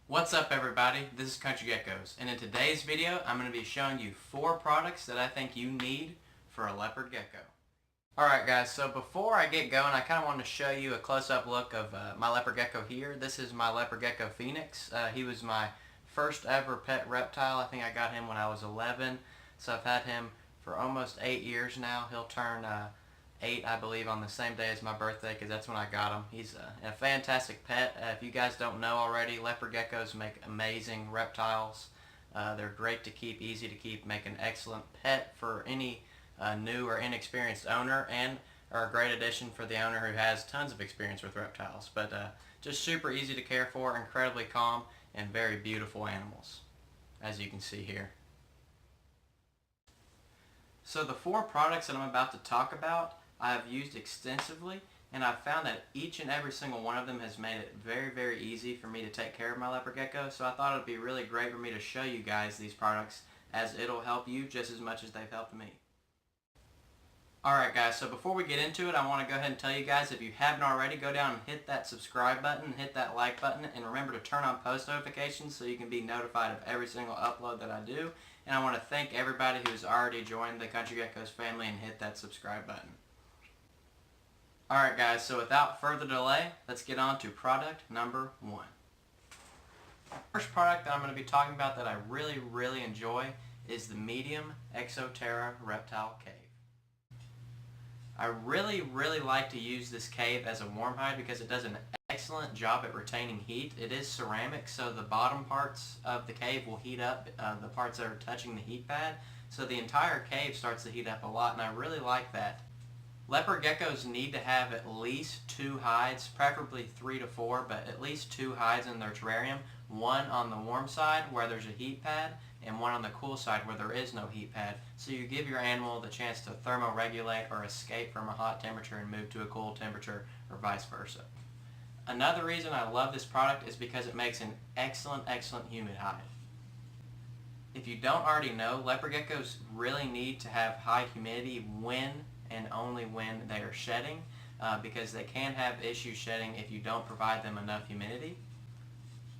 What's up everybody, this is Country Geckos, and in today's video I'm going to be showing you 4 products that I think you need for a leopard gecko. Alright guys, so before I get going I kind of want to show you a close-up look of my leopard gecko here. This is my leopard gecko Phoenix. He was my first ever pet reptile. I think I got him when I was 11, so I've had him for almost 8 years now. He'll turn 8, I believe, on the same day as my birthday because that's when I got him. He's a fantastic pet. If you guys don't know already, leopard geckos make amazing reptiles. They're great to keep, easy to keep, make an excellent pet for any new or inexperienced owner, and are a great addition for the owner who has tons of experience with reptiles. But just super easy to care for, incredibly calm, and very beautiful animals, as you can see here. So the 4 products that I'm about to talk about I have used extensively, and I've found that each and every single one of them has made it very, very easy for me to take care of my leopard gecko. So I thought it would be really great for me to show you guys these products, as it'll help you just as much as they've helped me. Alright guys, so before we get into it, I want to go ahead and tell you guys, if you haven't already, go down and hit that subscribe button, hit that like button, and remember to turn on post notifications so you can be notified of every single upload that I do. And I want to thank everybody who's already joined the Country Geckos family and hit that subscribe button. Alright guys, so without further delay, let's get on to product number 1. The first product that I'm going to be talking about that I really enjoy is the medium Exoterra reptile cave. I really like to use this cave as a warm hide because it does an excellent job at retaining heat. It is ceramic, so the bottom parts of the cave will heat up, the parts that are touching the heat pad, so the entire cave starts to heat up a lot, and I really like that. Leopard geckos need to have at least 2 hides, preferably 3 to 4, but at least 2 hides in their terrarium. One on the warm side where there's a heat pad, and one on the cool side where there is no heat pad. So you give your animal the chance to thermoregulate or escape from a hot temperature and move to a cool temperature, or vice versa. Another reason I love this product is because it makes an excellent humid hide. If you don't already know, leopard geckos really need to have high humidity when and only when they are shedding, because they can have issues shedding if you don't provide them enough humidity.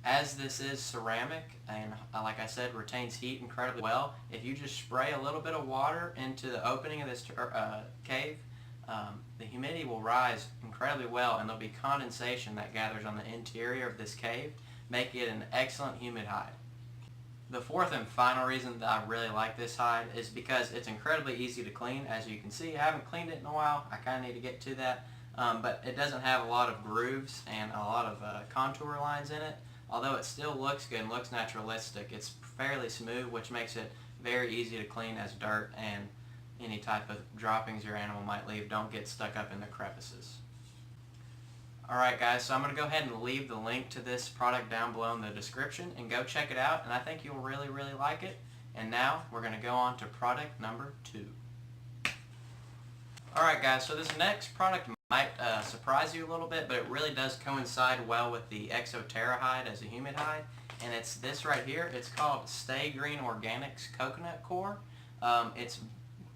As this is ceramic and, like I said, retains heat incredibly well, if you just spray a little bit of water into the opening of this cave, the humidity will rise incredibly well, and there'll be condensation that gathers on the interior of this cave, making it an excellent humid hide. The fourth and final reason that I really like this hide is because it's incredibly easy to clean. As you can see, I haven't cleaned it in a while. I kind of need to get to that. But it doesn't have a lot of grooves and a lot of contour lines in it. Although it still looks good and looks naturalistic, it's fairly smooth, which makes it very easy to clean, as dirt and any type of droppings your animal might leave don't get stuck up in the crevices. Alright guys, so I'm going to go ahead and leave the link to this product down below in the description, and go check it out, and I think you'll really like it. And now we're going to go on to product number 2. Alright guys, so this next product might surprise you a little bit, but it really does coincide well with the Exoterra hide as a humid hide, and it's this right here. It's called Stay Green Organics Coconut Core. It's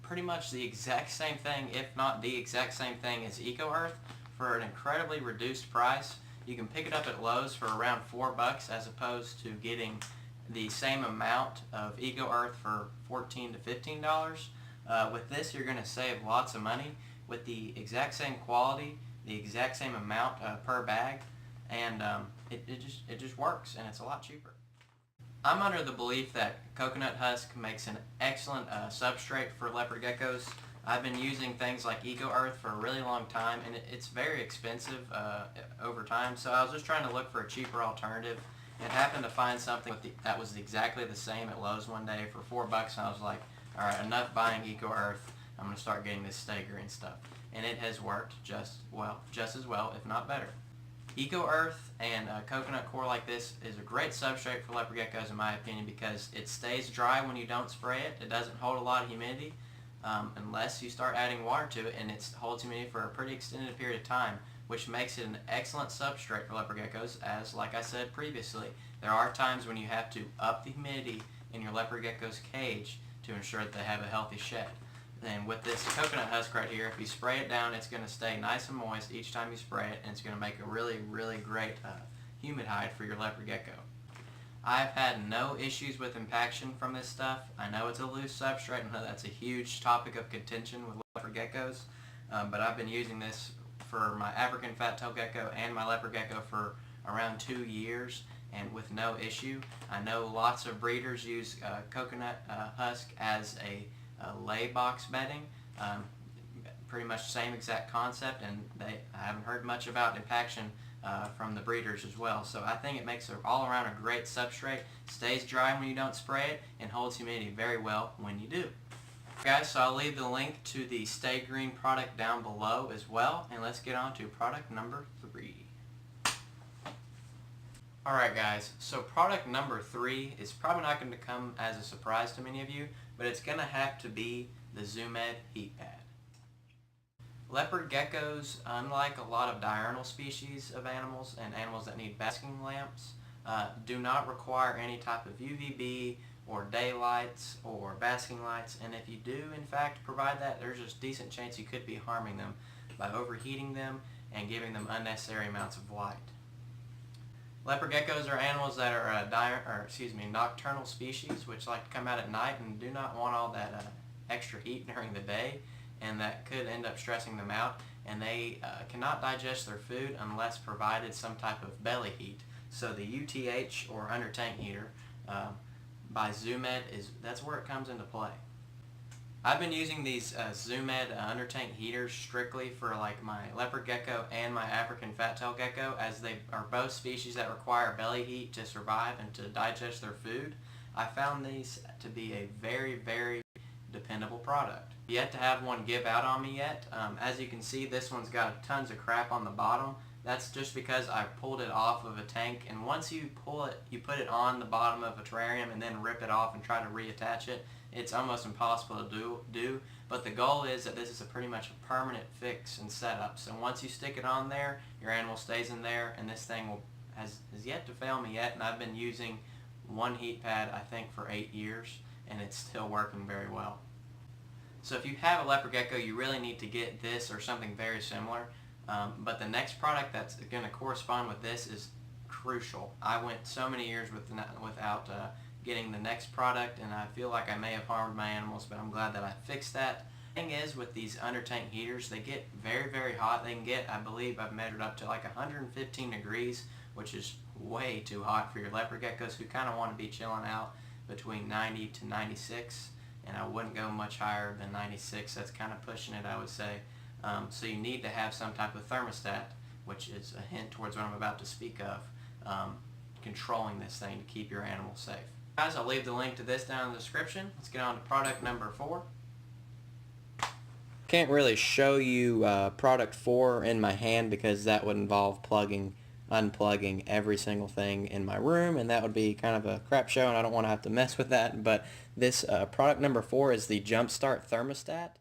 pretty much the exact same thing, if not the exact same thing, as Eco Earth, for an incredibly reduced price. You can pick it up at Lowe's for around $4, as opposed to getting the same amount of Eco Earth for $14 to $15. With this, you're going to save lots of money with the exact same quality, the exact same amount per bag, and it just works, and it's a lot cheaper. I'm under the belief that coconut husk makes an excellent substrate for leopard geckos. I've been using things like Eco Earth for a really long time, and it's very expensive over time, so I was just trying to look for a cheaper alternative, and happened to find something that was exactly the same at Lowe's one day for $4, and I was like, alright, enough buying Eco Earth, I'm going to start getting this Stay Green stuff. And it has worked just as well, if not better. Eco Earth and coconut core like this is a great substrate for leopard geckos, in my opinion, because it stays dry when you don't spray it. It doesn't hold a lot of humidity unless you start adding water to it, and it holds humidity for a pretty extended period of time, which makes it an excellent substrate for leopard geckos. As like I said previously, there are times when you have to up the humidity in your leopard gecko's cage to ensure that they have a healthy shed. And with this coconut husk right here, if you spray it down, it's going to stay nice and moist each time you spray it, and it's going to make a really great humid hide for your leopard gecko. I've had no issues with impaction from this stuff. I know it's a loose substrate. I know that's a huge topic of contention with leopard geckos, but I've been using this for my African fat-tailed gecko and my leopard gecko for around 2 years, and with no issue. I know lots of breeders use coconut husk as a lay box bedding. Pretty much the same exact concept, and I haven't heard much about impaction from the breeders as well. So I think it makes all around a great substrate, stays dry when you don't spray it, and holds humidity very well when you do. Guys, so I'll leave the link to the Stay Green product down below as well, and let's get on to product number 3. Alright guys, so product number 3 is probably not going to come as a surprise to many of you, but it's going to have to be the Zoom Ed heat pad. Leopard geckos, unlike a lot of diurnal species of animals and animals that need basking lamps, do not require any type of UVB or daylights or basking lights, and if you do in fact provide that, there's a decent chance you could be harming them by overheating them and giving them unnecessary amounts of light. Leopard geckos are animals that are nocturnal species, which like to come out at night and do not want all that extra heat during the day, and that could end up stressing them out, and they cannot digest their food unless provided some type of belly heat. So the UTH, or under tank heater, by Zoom Ed, that's where it comes into play. I've been using these Zoom Ed under tank heaters strictly for like my leopard gecko and my African fat-tailed gecko, as they are both species that require belly heat to survive and to digest their food. I found these to be a very, very dependable product. Yet to have one give out on me yet. As you can see, this one's got tons of crap on the bottom. That's just because I pulled it off of a tank, and once you pull it, you put it on the bottom of a terrarium and then rip it off and try to reattach it. It's almost impossible to do, but the goal is that this is pretty much a permanent fix and setup. So once you stick it on there, your animal stays in there, and this thing has yet to fail me yet, and I've been using one heat pad I think for 8 years, and it's still working very well. So if you have a leopard gecko, you really need to get this or something very similar. But the next product that's going to correspond with this is crucial. I went so many years without getting the next product, and I feel like I may have harmed my animals, but I'm glad that I fixed that. The thing is, with these under tank heaters, they get very, very hot. They can get, I believe I've measured up to like 115 degrees, which is way too hot for your leopard geckos, who kind of want to be chilling out between 90 to 96. And I wouldn't go much higher than 96. That's kind of pushing it, I would say. So you need to have some type of thermostat, which is a hint towards what I'm about to speak of, controlling this thing to keep your animals safe. Guys, I'll leave the link to this down in the description. Let's get on to product number 4. Can't really show you product 4 in my hand because that would involve unplugging every single thing in my room, and that would be kind of a crap show, and I don't want to have to mess with that. But this product number 4 is the Jumpstart Thermostat,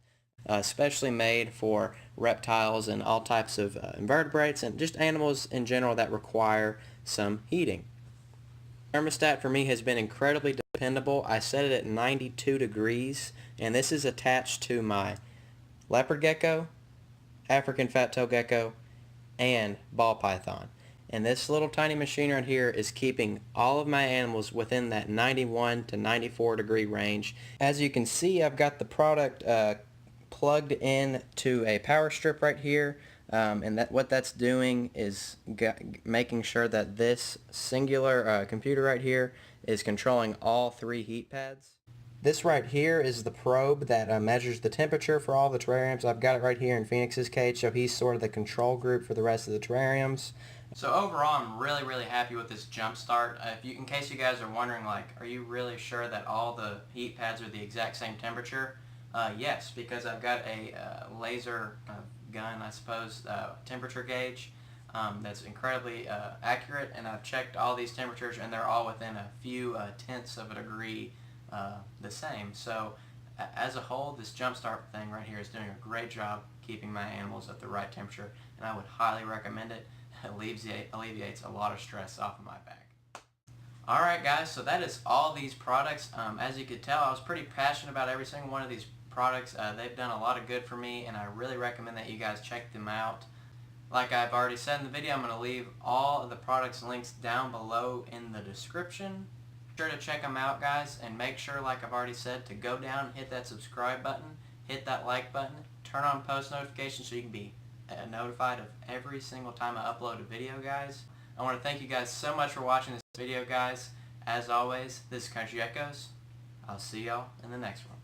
especially made for reptiles and all types of invertebrates and just animals in general that require some heating. Thermostat for me has been incredibly dependable. I set it at 92 degrees, and this is attached to my leopard gecko, African fat-tailed gecko, and ball python. And this little tiny machine right here is keeping all of my animals within that 91 to 94 degree range. As you can see, I've got the product plugged in to a power strip right here, and what that's doing is making sure that this singular computer right here is controlling all 3 heat pads. This right here is the probe that measures the temperature for all the terrariums. I've got it right here in Phoenix's cage, so he's sort of the control group for the rest of the terrariums. So overall, I'm really, really happy with this Jumpstart. In case you guys are wondering, like, are you really sure that all the heat pads are the exact same temperature? Yes, because I've got a laser gun, I suppose, temperature gauge that's incredibly accurate, and I've checked all these temperatures, and they're all within a few tenths of a degree the same. So as a whole, this Jumpstart thing right here is doing a great job keeping my animals at the right temperature, and I would highly recommend it. It alleviates a lot of stress off of my back. Alright guys, so that is all these products. As you could tell, I was pretty passionate about every single one of these products. They've done a lot of good for me, and I really recommend that you guys check them out. Like I've already said in the video, I'm going to leave all of the products links down below in the description. Be sure to check them out, guys, and make sure, like I've already said, to go down, hit that subscribe button, hit that like button, turn on post notifications so you can be notified of every single time I upload a video, guys. I want to thank you guys so much for watching this video, guys. As always, this is Country Geckos. I'll see y'all in the next one.